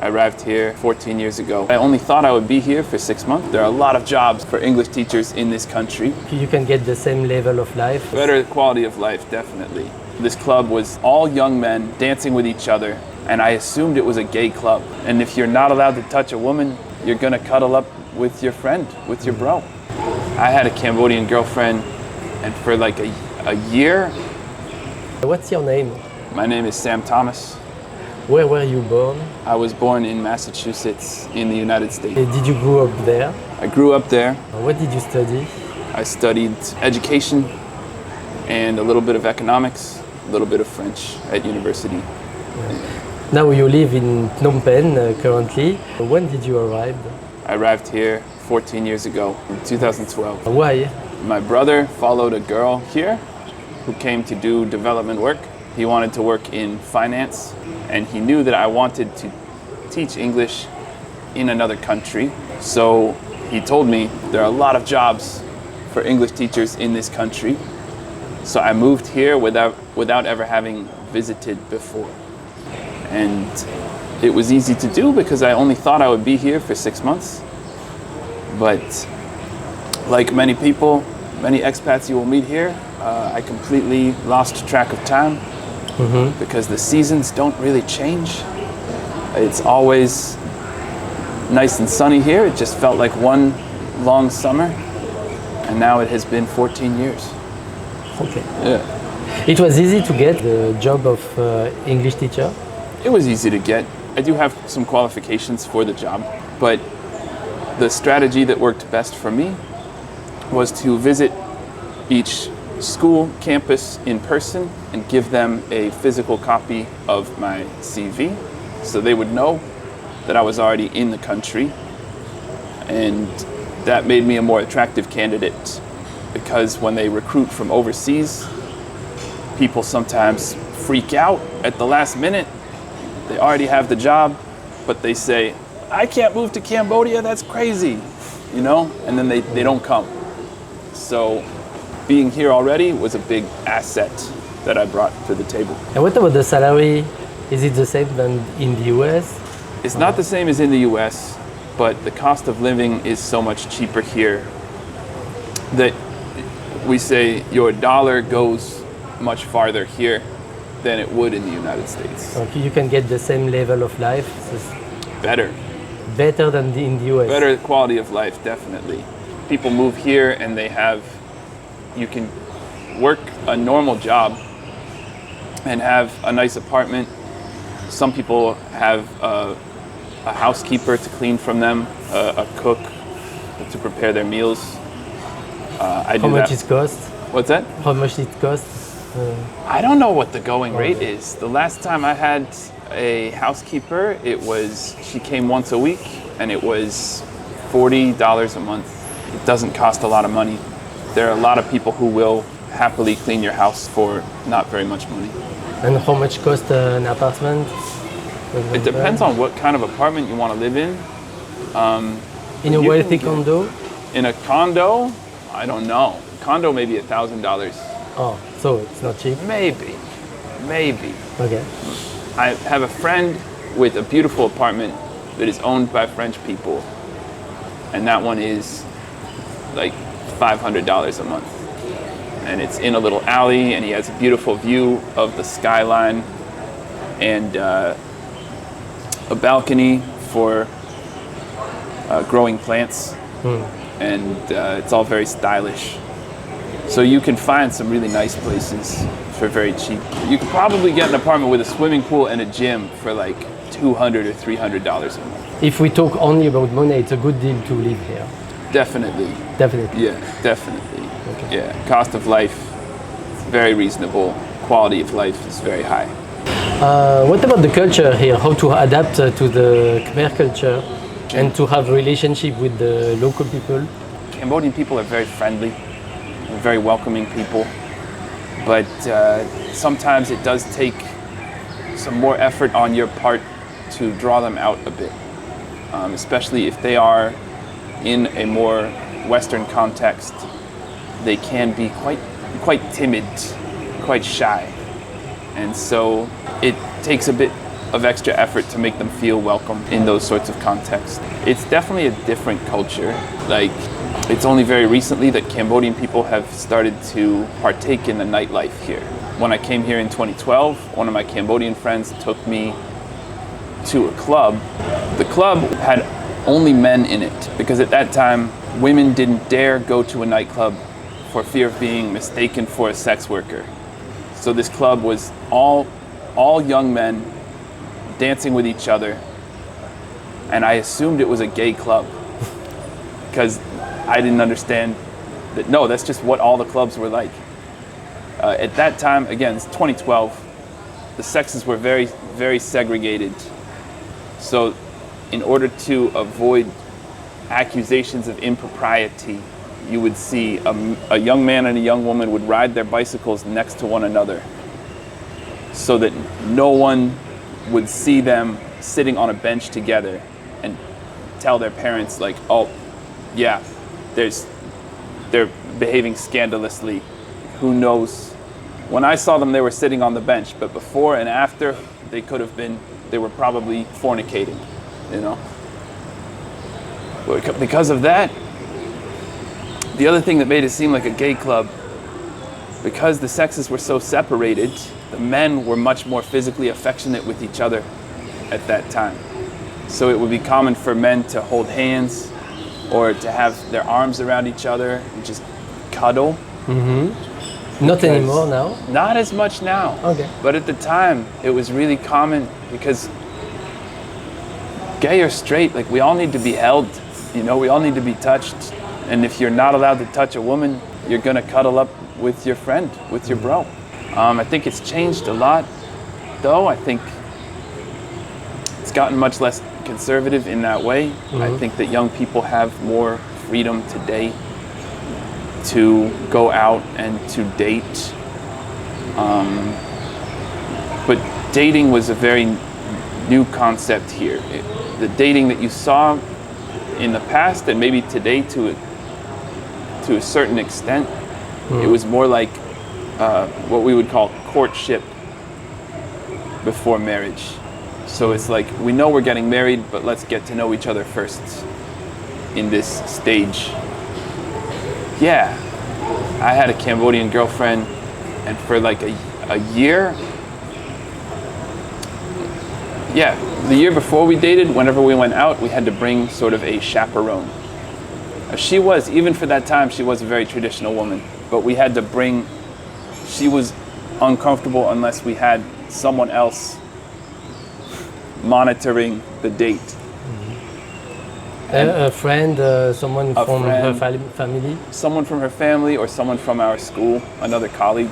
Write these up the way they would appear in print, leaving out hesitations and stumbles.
I arrived here 14 years ago. I only thought I would be here for 6 months. There are a lot of jobs for English teachers in this country. You can get the same level of life. Better quality of life, definitely. This club was all young men dancing with each other, and I assumed it was a gay club. And if you're not allowed to touch a woman, you're gonna cuddle up with your friend, with your bro. I had a Cambodian girlfriend, and for like a year. What's your name? My name is Sam Thomas. Where were you born? I was born in Massachusetts in the United States. Did you grow up there? I grew up there. What did you study? I studied education and a little bit of economics, a little bit of French at university. Now you live in Phnom Penh currently. When did you arrive? I arrived here 14 years ago, in 2012. Why? My brother followed a girl here who came to do development work. He wanted to work in finance, and he knew that I wanted to teach English in another country. So he told me there are a lot of jobs for English teachers in this country. So I moved here without ever having visited before. And it was easy to do because I only thought I would be here for 6 months. But like many people, many expats you will meet here, I completely lost track of time because the seasons don't really change. It's always nice and sunny here. It just felt like one long summer, and now it has been 14 years. Okay. Yeah. It was easy to get the job of English teacher? It was easy to get. I do have some qualifications for the job, but the strategy that worked best for me was to visit each school campus in person and give them a physical copy of my CV so they would know that I was already in the country, and that made me a more attractive candidate because when they recruit from overseas, people sometimes freak out at the last minute. They already have the job, but they say, I can't move to Cambodia, that's crazy, you know, and then they don't come. So being here already was a big asset that I brought to the table. And what about the salary? Is it the same than in the US? It's not the same as in the US, but the cost of living is so much cheaper here that we say your dollar goes much farther here than it would in the United States. Okay, you can get the same level of life? Better. Better than in the US? Better quality of life, definitely. People move here and you can work a normal job and have a nice apartment. Some people have a housekeeper to clean from them, a cook to prepare their meals. How much it cost? What's that? How much it cost? I don't know what the going rate is. The last time I had a housekeeper, she came once a week, and it was $40 a month. It doesn't cost a lot of money. There are a lot of people who will happily clean your house for not very much money. And how much cost an apartment? It depends on what kind of apartment you want to live in. In a wealthy condo? In a condo, I don't know. Condo maybe $1,000. Oh, so it's not cheap? Maybe. Okay. I have a friend with a beautiful apartment that is owned by French people, and that one is like $500 a month. And it's in a little alley, and he has a beautiful view of the skyline and a balcony for growing plants. And it's all very stylish. So you can find some really nice places for very cheap. You could probably get an apartment with a swimming pool and a gym for like $200 or $300 a month. If we talk only about money, it's a good deal to live here. Definitely. Definitely. Yeah, definitely. Okay. Yeah, cost of life, very reasonable. Quality of life is very high. What about the culture here? How to adapt to the Khmer culture and to have relationship with the local people? Cambodian people are very friendly, very welcoming people, but sometimes it does take some more effort on your part to draw them out a bit, especially if they are in a more Western context. They can be quite timid, quite shy, and so it takes a bit of extra effort to make them feel welcome in those sorts of contexts. It's definitely a different culture. Like, it's only very recently that Cambodian people have started to partake in the nightlife here. When I came here in 2012, one of my Cambodian friends took me to a club. The club had only men in it because at that time, women didn't dare go to a nightclub for fear of being mistaken for a sex worker. So this club was all young men dancing with each other, and I assumed it was a gay club because I didn't understand that. No, that's just what all the clubs were like. At that time, again, it's 2012, the sexes were very, very segregated. So in order to avoid accusations of impropriety, you would see a young man and a young woman would ride their bicycles next to one another so that no one would see them sitting on a bench together and tell their parents like, oh, yeah, they're behaving scandalously. Who knows? When I saw them, they were sitting on the bench, but before and after, they were probably fornicating, you know? Because of that, the other thing that made it seem like a gay club, because the sexes were so separated, the men were much more physically affectionate with each other at that time. So it would be common for men to hold hands or to have their arms around each other and just cuddle. Mm-hmm. Not anymore now? Not as much now. Okay. But at the time, it was really common because gay or straight, like we all need to be held. You know, we all need to be touched. And if you're not allowed to touch a woman, you're gonna cuddle up with your friend, with your bro. I think it's changed a lot, though. I think it's gotten much less conservative in that way. Mm-hmm. I think that young people have more freedom today to go out and to date. But dating was a very new concept here. The dating that you saw in the past and maybe today to a certain extent, it was more like what we would call courtship before marriage. So it's like, we know we're getting married, but let's get to know each other first in this stage. Yeah, I had a Cambodian girlfriend, and for like a year, yeah, the year before we dated, whenever we went out, we had to bring sort of a chaperone. She was, even for that time, she was a very traditional woman, but we had to bring, she was uncomfortable unless we had someone else monitoring the date. A friend, someone from her family? Someone from her family or someone from our school, another colleague.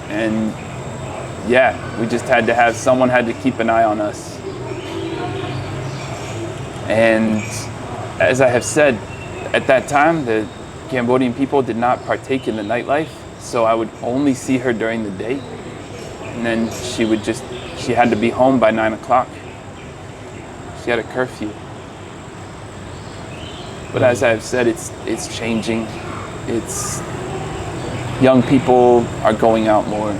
And yeah, we just had to have, someone had to keep an eye on us. And as I have said, at that time, the Cambodian people did not partake in the nightlife, so I would only see her during the day. And then she had to be home by 9 o'clock. She had a curfew. But as I've said, it's changing. It's, young people are going out more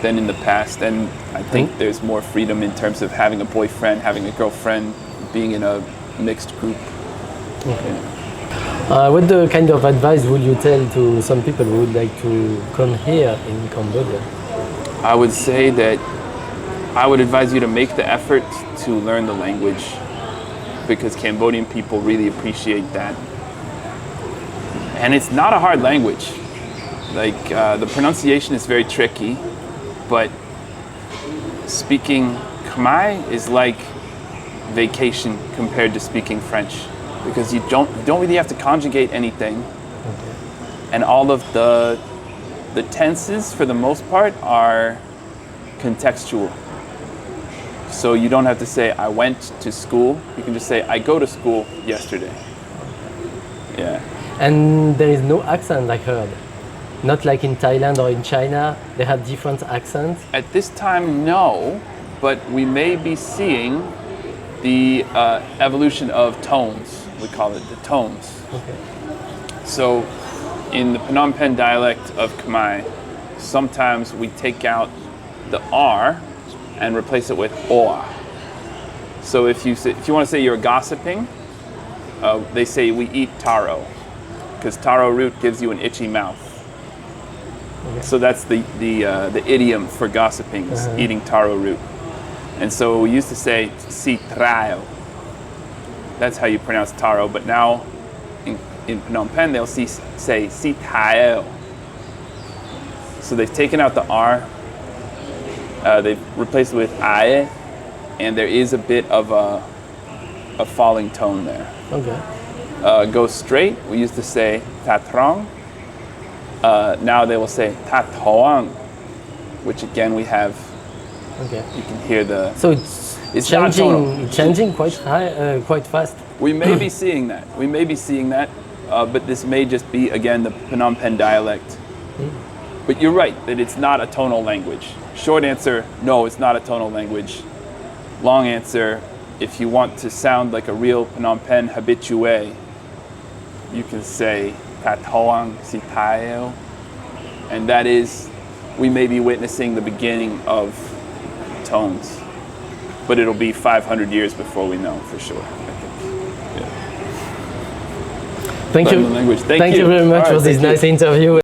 than in the past, and I think there's more freedom in terms of having a boyfriend, having a girlfriend, being in a mixed group. Okay. What kind of advice would you tell to some people who would like to come here in Cambodia? I would say that I would advise you to make the effort to learn the language, because Cambodian people really appreciate that. And it's not a hard language. Like, the pronunciation is very tricky, but speaking Khmer is like vacation compared to speaking French, because you don't really have to conjugate anything. And all of the tenses, for the most part, are contextual. So you don't have to say, I went to school. You can just say, I go to school yesterday. Yeah. And there is no accent, I heard. Not like in Thailand or in China, they have different accents. At this time, no, but we may be seeing the evolution of tones. We call it the tones. Okay. So in the Phnom Penh dialect of Khmer, sometimes we take out the R and replace it with or. So if you want to say you're gossiping, they say we eat taro, because taro root gives you an itchy mouth. Okay. So that's the idiom for gossiping, is eating taro root. And so we used to say si trayo. That's how you pronounce taro. But now in Phnom Penh, they'll say si tayo. So they've taken out the R. They've replaced it with aye, and there is a bit of a falling tone there. Okay. Go straight, we used to say tatrong. Now they will say tatoang, which again we have. Okay. You can hear the. So it's not tonal. changing quite high, quite fast. We may be seeing that. But this may just be again the Phnom Penh dialect. But you're right that it's not a tonal language. Short answer, no, it's not a tonal language. Long answer, if you want to sound like a real Phnom Penh habitué, you can say Tatoang Sitayo. And that is, we may be witnessing the beginning of tones. But it'll be 500 years before we know for sure, I think. Yeah. Thank you. Language. Thank you very much for this nice interview.